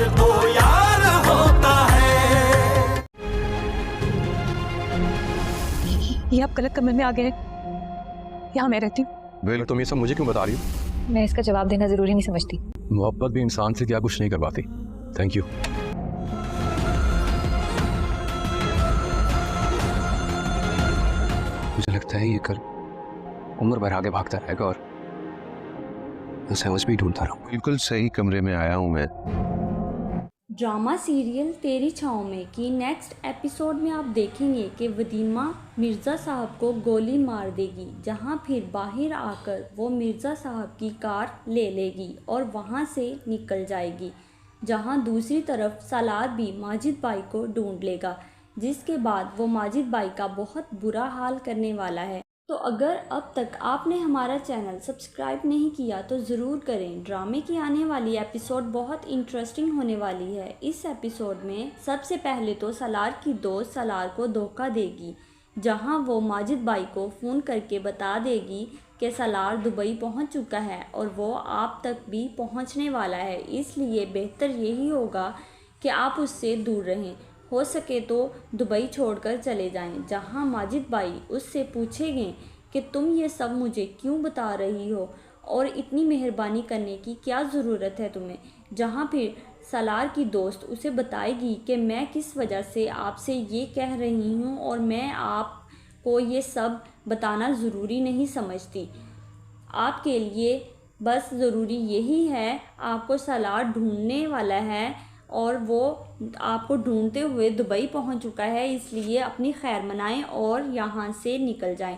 तो यार होता है। ये आप गलत कमरे में आ गए हैं। यहाँ मैं रहती हूँ। वेल, तुम ये सब मुझे क्यों बता रही हो? मैं इसका जवाब देना जरूरी नहीं समझती। मोहब्बत भी इंसान से क्या कुछ नहीं करवाती। Thank you. मुझे लगता है ये कर उम्र भर आगे भागता रहेगा और मैं समझ भी ढूंढता रहूं। बिल्कुल सही कमरे में आया हूँ मैं। ड्रामा सीरियल तेरी छाँव में की नेक्स्ट एपिसोड में आप देखेंगे कि वदीमा मिर्ज़ा साहब को गोली मार देगी, जहां फिर बाहर आकर वो मिर्ज़ा साहब की कार ले लेगी और वहां से निकल जाएगी, जहां दूसरी तरफ सलार भी माजिद भाई को ढूंढ लेगा, जिसके बाद वो माजिद भाई का बहुत बुरा हाल करने वाला है। तो अगर अब तक आपने हमारा चैनल सब्सक्राइब नहीं किया तो ज़रूर करें। ड्रामे की आने वाली एपिसोड बहुत इंटरेस्टिंग होने वाली है। इस एपिसोड में सबसे पहले तो सलार की दोस्त सलार को धोखा देगी, जहां वो माजिद भाई को फ़ोन करके बता देगी कि सलार दुबई पहुंच चुका है और वो आप तक भी पहुंचने वाला है, इसलिए बेहतर यही होगा कि आप उससे दूर रहें। हो सके तो दुबई छोड़कर चले जाएं। जहां माजिद भाई उससे पूछेंगे कि तुम ये सब मुझे क्यों बता रही हो और इतनी मेहरबानी करने की क्या ज़रूरत है तुम्हें, जहां फिर सलार की दोस्त उसे बताएगी कि मैं किस वजह से आपसे ये कह रही हूँ और मैं आपको ये सब बताना ज़रूरी नहीं समझती। आपके लिए बस ज़रूरी यही है, आपको सलार ढूंढने वाला है और वो आपको ढूंढते हुए दुबई पहुंच चुका है, इसलिए अपनी खैर मनाएं और यहाँ से निकल जाएं।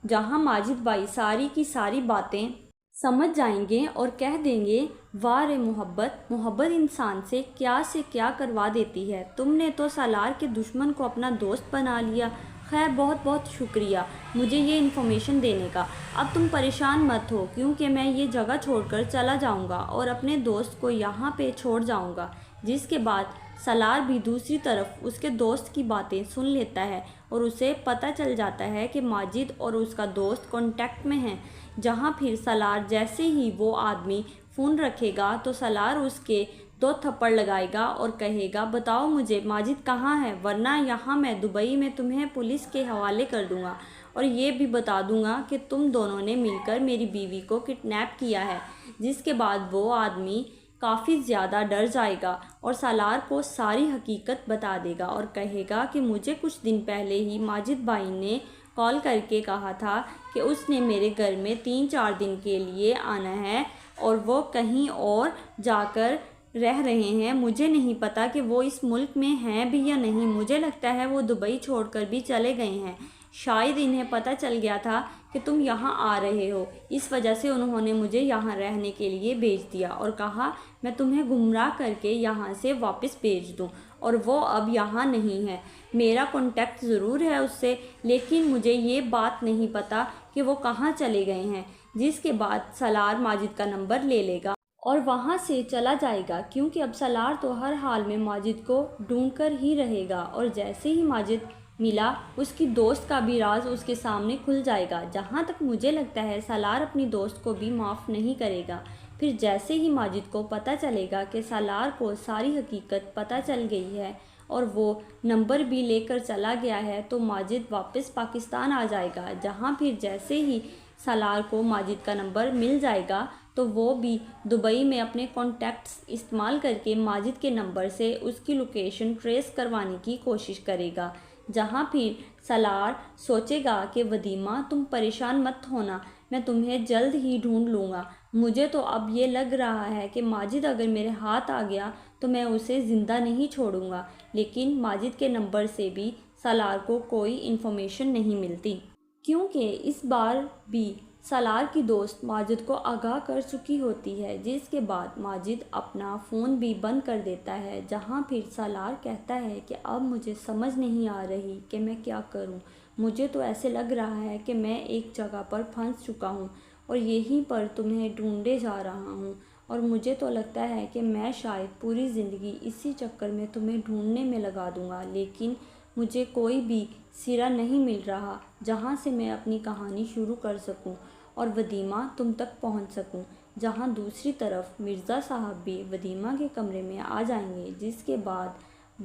जहाँ माजिद भाई सारी की सारी बातें समझ जाएंगे और कह देंगे, वाह रे मोहब्बत, मोहब्बत इंसान से क्या करवा देती है। तुमने तो सलार के दुश्मन को अपना दोस्त बना लिया। खैर, बहुत बहुत शुक्रिया मुझे ये इन्फॉर्मेशन देने का। अब तुम परेशान मत हो, क्योंकि मैं ये जगह छोड़कर चला जाऊंगा और अपने दोस्त को यहाँ पे छोड़ जाऊंगा। जिसके बाद सलार भी दूसरी तरफ उसके दोस्त की बातें सुन लेता है और उसे पता चल जाता है कि माजिद और उसका दोस्त कांटेक्ट में हैं। जहाँ फिर सलार जैसे ही वो आदमी फ़ोन रखेगा तो सलार उसके 2 थप्पड़ लगाएगा और कहेगा, बताओ मुझे माजिद कहाँ है, वरना यहाँ मैं दुबई में तुम्हें पुलिस के हवाले कर दूँगा और ये भी बता दूँगा कि तुम दोनों ने मिलकर मेरी बीवी को किडनैप किया है। जिसके बाद वो आदमी काफ़ी ज़्यादा डर जाएगा और सलार को सारी हकीकत बता देगा और कहेगा कि मुझे कुछ दिन पहले ही माजिद भाई ने कॉल करके कहा था कि उसने मेरे घर में 3-4 दिन के लिए आना है और वो कहीं और जाकर रह रहे हैं। मुझे नहीं पता कि वो इस मुल्क में हैं भी या नहीं। मुझे लगता है वो दुबई छोड़कर भी चले गए हैं। शायद इन्हें पता चल गया था कि तुम यहाँ आ रहे हो, इस वजह से उन्होंने मुझे यहाँ रहने के लिए भेज दिया और कहा मैं तुम्हें गुमराह करके यहाँ से वापस भेज दूँ, और वो अब यहाँ नहीं है। मेरा कांटेक्ट ज़रूर है उससे, लेकिन मुझे ये बात नहीं पता कि वो कहाँ चले गए हैं। जिसके बाद सलार माजिद का नंबर ले लेगा और वहाँ से चला जाएगा, क्योंकि अब सलार तो हर हाल में माजिद को ढूंढकर ही रहेगा। और जैसे ही माजिद मिला, उसकी दोस्त का भी राज उसके सामने खुल जाएगा। जहाँ तक मुझे लगता है सलार अपनी दोस्त को भी माफ़ नहीं करेगा। फिर जैसे ही माजिद को पता चलेगा कि सलार को सारी हकीकत पता चल गई है और वो नंबर भी लेकर चला गया है, तो माजिद वापस पाकिस्तान आ जाएगा। जहाँ फिर जैसे ही सलार को माजिद का नंबर मिल जाएगा तो वो भी दुबई में अपने कॉन्टैक्ट्स इस्तेमाल करके माजिद के नंबर से उसकी लोकेशन ट्रेस करवाने की कोशिश करेगा। जहाँ फिर सलार सोचेगा कि वदीमा तुम परेशान मत होना, मैं तुम्हें जल्द ही ढूंढ लूँगा। मुझे तो अब ये लग रहा है कि माजिद अगर मेरे हाथ आ गया तो मैं उसे ज़िंदा नहीं छोड़ूंगा। लेकिन माजिद के नंबर से भी सलार को कोई इन्फॉर्मेशन नहीं मिलती, क्योंकि इस बार भी सलार की दोस्त माजिद को आगाह कर चुकी होती है। जिसके बाद माजिद अपना फ़ोन भी बंद कर देता है। जहाँ फिर सलार कहता है कि अब मुझे समझ नहीं आ रही कि मैं क्या करूँ। मुझे तो ऐसे लग रहा है कि मैं एक जगह पर फंस चुका हूँ और यहीं पर तुम्हें ढूंढे जा रहा हूँ, और मुझे तो लगता है कि मैं शायद पूरी ज़िंदगी इसी चक्कर में तुम्हें ढूंढने में लगा दूँगा, लेकिन मुझे कोई भी सिरा नहीं मिल रहा जहाँ से मैं अपनी कहानी शुरू कर सकूँ और वदीमा तुम तक पहुँच सकूँ। جہاں دوسری طرف مرزا صاحب بھی ولیمہ کے کمرے میں آ جائیں گے، جس کے بعد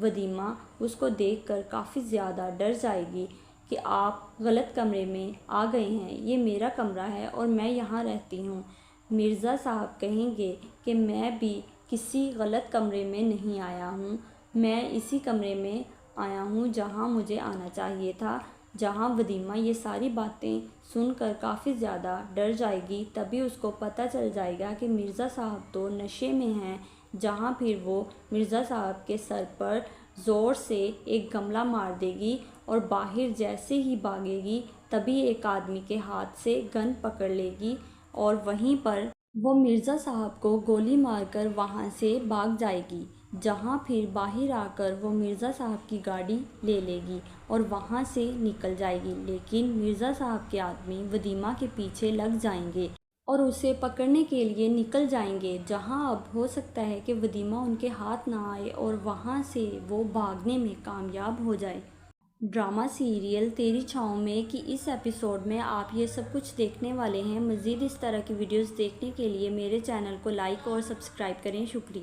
ولیمہ اس کو دیکھ کر کافی زیادہ ڈر جائے گی کہ آپ غلط کمرے میں آ گئے ہیں، یہ میرا کمرہ ہے اور میں یہاں رہتی ہوں۔ مرزا صاحب کہیں گے کہ میں بھی کسی غلط کمرے میں نہیں آیا ہوں، میں اسی کمرے میں آیا ہوں جہاں مجھے آنا چاہیے تھا۔ جہاں ولیمہ یہ ساری باتیں سن کر کافی زیادہ ڈر جائے گی، تبھی اس کو پتہ چل جائے گا کہ مرزا صاحب تو نشے میں ہیں۔ جہاں پھر وہ مرزا صاحب کے سر پر زور سے ایک گملہ مار دے گی اور باہر جیسے ہی بھاگے گی تبھی ایک آدمی کے ہاتھ سے گن پکڑ لے گی اور وہیں پر وہ مرزا صاحب کو گولی مار کر وہاں سے بھاگ جائے گی۔ جہاں پھر باہر آ کر وہ مرزا صاحب کی گاڑی لے لے گی اور وہاں سے نکل جائے گی، لیکن مرزا صاحب کے آدمی ولیمہ کے پیچھے لگ جائیں گے اور اسے پکڑنے کے لیے نکل جائیں گے۔ جہاں اب ہو سکتا ہے کہ ولیمہ ان کے ہاتھ نہ آئے اور وہاں سے وہ بھاگنے میں کامیاب ہو جائے۔ ڈرامہ سیریل تیری چھاؤں میں کی اس ایپیسوڈ میں آپ یہ سب کچھ دیکھنے والے ہیں۔ مزید اس طرح کی ویڈیوز دیکھنے کے لیے میرے چینل کو لائک اور سبسکرائب کریں۔ شکریہ۔